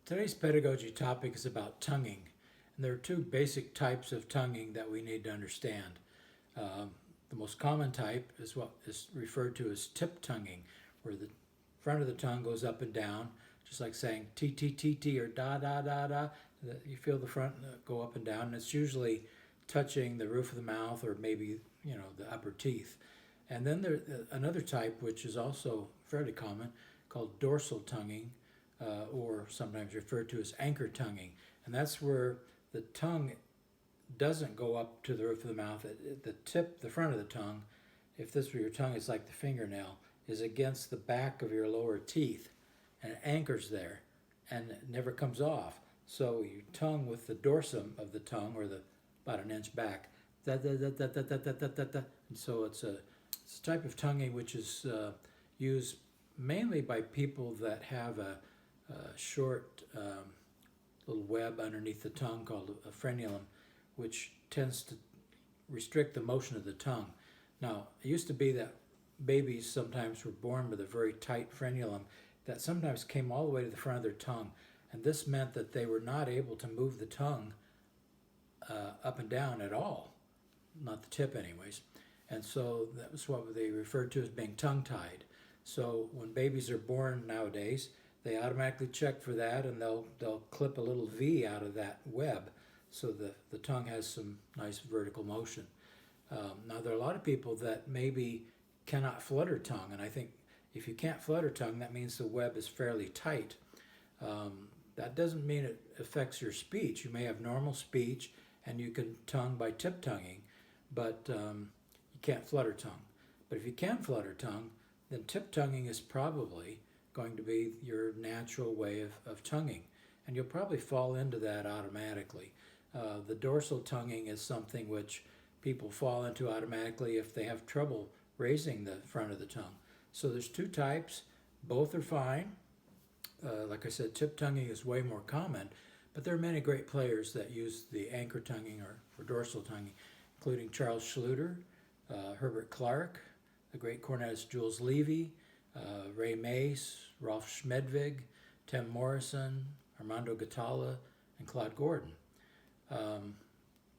Today's pedagogy topic is about tonguing, and there are two basic types of tonguing that we need to understand. The most common type is what is referred to as tip tonguing, where the front of the tongue goes up and down, just like saying t t t t or da da da da. You feel the front go up and down, and it's usually touching the roof of the mouth or maybe the upper teeth. And then there's another type which is also fairly common called dorsal tonguing, or sometimes referred to as anchor tonguing, and that's where the tongue doesn't go up to the roof of the mouth. The tip, the front of the tongue, if this were your tongue, it's like the fingernail, is against the back of your lower teeth, and it anchors there, and it never comes off. So you tongue with the dorsum of the tongue, or the about an inch back, da da da da da da da da da da. And so it's a type of tonguing which is used mainly by people that have a short little web underneath the tongue called a frenulum, which tends to restrict the motion of the tongue. Now, it used to be that babies sometimes were born with a very tight frenulum that sometimes came all the way to the front of their tongue, and this meant that they were not able to move the tongue up and down at all, not the tip anyways. And so that was what they referred to as being tongue-tied. So when babies are born nowadays, they automatically check for that, and they'll clip a little V out of that web so the tongue has some nice vertical motion. Now, there are a lot of people that maybe cannot flutter tongue, and I think if you can't flutter tongue, that means the web is fairly tight. That doesn't mean it affects your speech. You may have normal speech, and you can tongue by tip tonguing, but you can't flutter tongue. But if you can flutter tongue, then tip tonguing is probably going to be your natural way of tonguing, and you'll probably fall into that automatically. The dorsal tonguing is something which people fall into automatically if they have trouble raising the front of the tongue. So there's two types. Both are fine. Like I said, tip tonguing is way more common, but there are many great players that use the anchor tonguing or dorsal tonguing, including Charles Schluter, Herbert Clark, the great cornetist Jules Levy, Ray Mace, Rolf Schmedvig, Tim Morrison, Armando Gatalla, and Claude Gordon.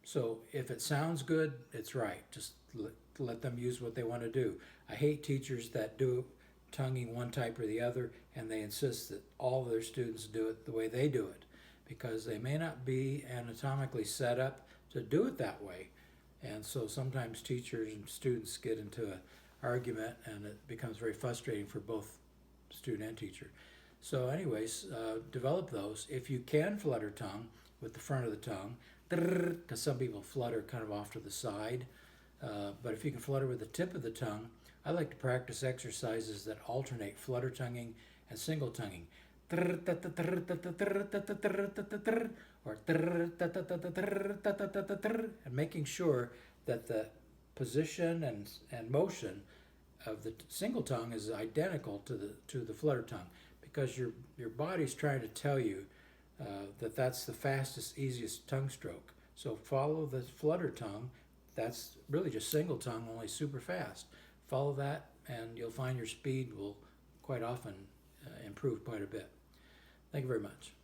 So if it sounds good, it's right. Just let them use what they want to do. I hate teachers that do tonguing one type or the other, and they insist that all of their students do it the way they do it, because they may not be anatomically set up to do it that way. And so sometimes teachers and students get into an argument, and it becomes very frustrating for both student and teacher. So anyways, develop those. If you can flutter tongue with the front of the tongue, because some people flutter kind of off to the side, but if you can flutter with the tip of the tongue, I like to practice exercises that alternate flutter tonguing and single tonguing, or and making sure that the position and motion of the single tongue is identical to the flutter tongue, because your body's trying to tell you that that's the fastest, easiest tongue stroke. So follow the flutter tongue. That's really just single tongue, only super fast. Follow that, and you'll find your speed will quite often improve quite a bit. Thank you very much.